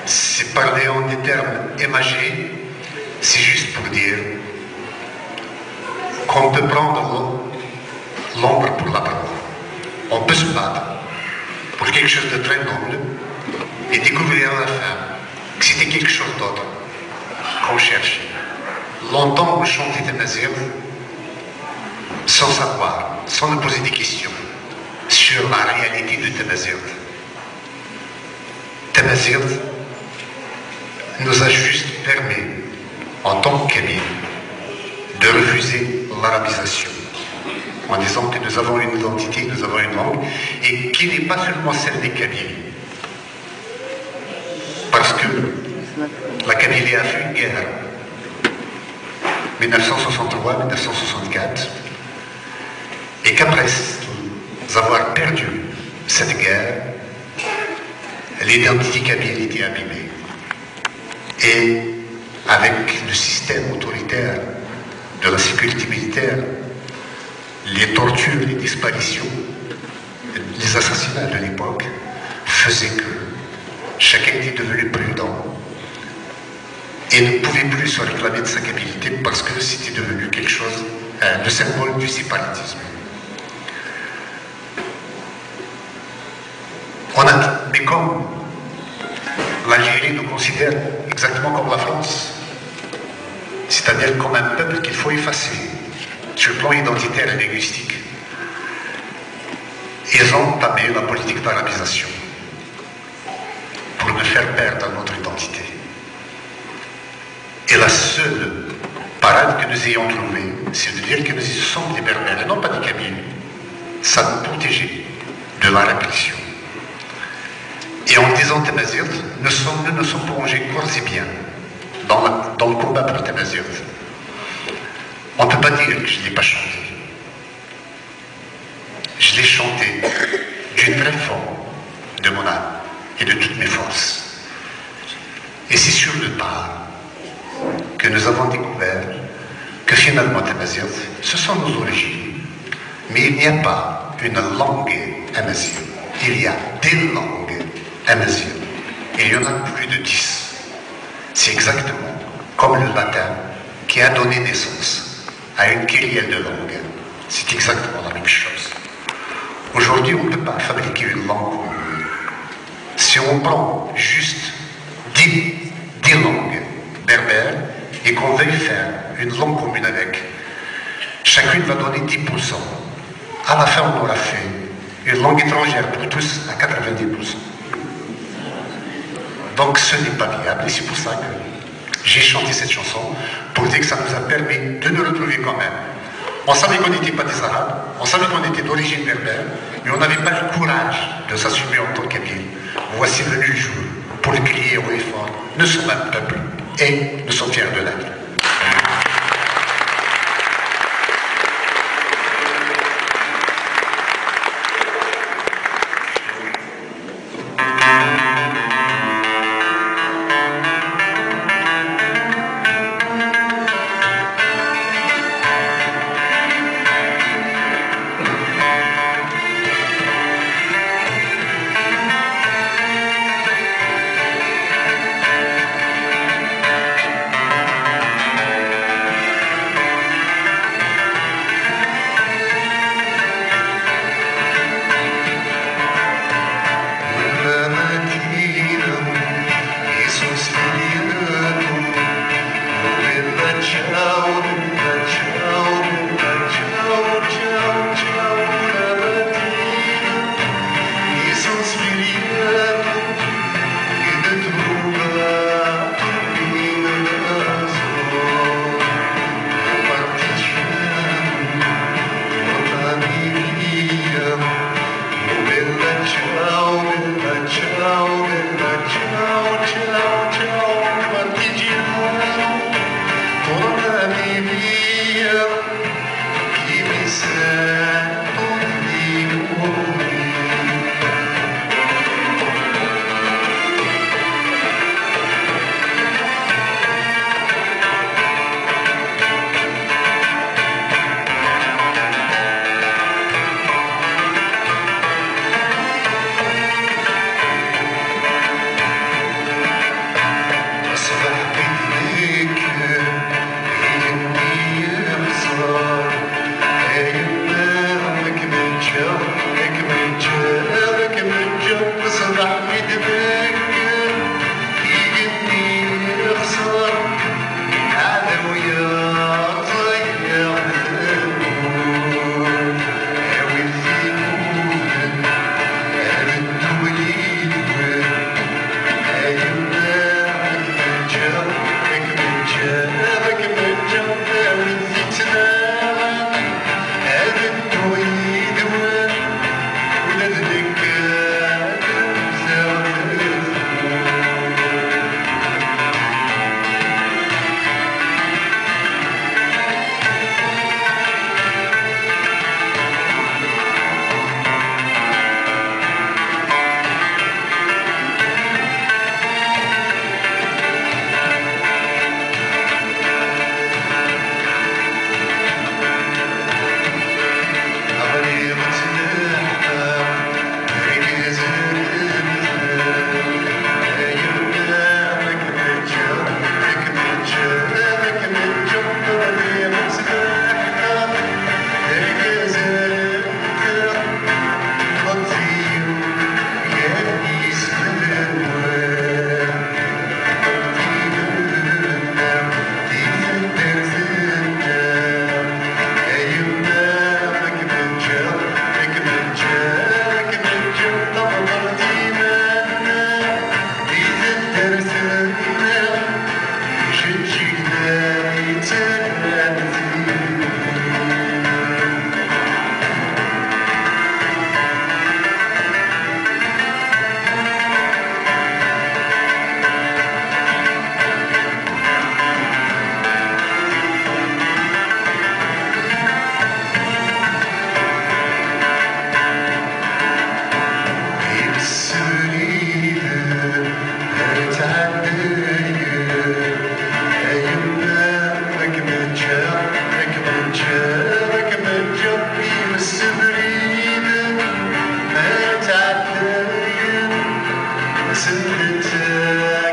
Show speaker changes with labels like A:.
A: C'est parler en des termes imagés, c'est juste pour dire qu'on peut prendre l'ombre pour la parole. On peut se battre pour quelque chose de très noble et découvrir à la fin que c'était quelque chose d'autre qu'on cherchait. Longtemps, on chantait Tamazight sans savoir, sans nous poser des questions sur la réalité de Tamazight. Tamazight nous a juste permis, en tant que Kabyles, de refuser l'arabisation, en disant que nous avons une identité, nous avons une langue, et qui n'est pas seulement celle des Kabyles. Parce que la Kabylie a fait une guerre, 1963-1964, et qu'après avoir perdu cette guerre, l'identité kabyle était abîmée. Et avec le système autoritaire de la sécurité militaire, les tortures, les disparitions, les assassinats de l'époque faisaient que chacun était devenu prudent et ne pouvait plus se réclamer de sa kabylité parce que c'était devenu quelque chose, le symbole du séparatisme. Mais comme l'Algérie nous considère exactement comme la France, c'est-à-dire comme un peuple qu'il faut effacer sur le plan identitaire et linguistique, ils ont entamé la politique d'arabisation pour nous faire perdre notre identité. Et la seule parade que nous ayons trouvée, c'est de dire que nous sommes des Berbères et non pas des Kabyles. Ça nous protégeait de la répression. Et en disant Tamazight, nous nous sommes plongés corps et bien dans le combat pour Tamazight. On ne peut pas dire que je ne l'ai pas chanté. Je l'ai chanté du très fond de mon âme et de toutes mes forces. Et c'est sur le pas que nous avons découvert que finalement Tamazight, ce sont nos origines. Mais il n'y a pas une langue amazienne. Il y a des langues amaziennes. Et il y en a plus de 10. C'est exactement comme le latin qui a donné naissance à une kyrielle de langues. C'est exactement la même chose. Aujourd'hui, on ne peut pas fabriquer une langue. Si on prend juste 10 langues berbères et qu'on veuille faire une langue commune avec, chacune va donner 10%. À la fin, on aura fait une langue étrangère pour tous à 90%. Donc ce n'est pas viable et c'est pour ça que j'ai chanté cette chanson pour dire que ça nous a permis de nous retrouver quand même. On savait qu'on n'était pas des Arabes, on savait qu'on était d'origine berbère, mais on n'avait pas le courage de s'assumer en tant qu'Habile. Voici venu le jour pour le crier haut et fort. Nous sommes un peuple et nous sommes fiers de l'être. Listen to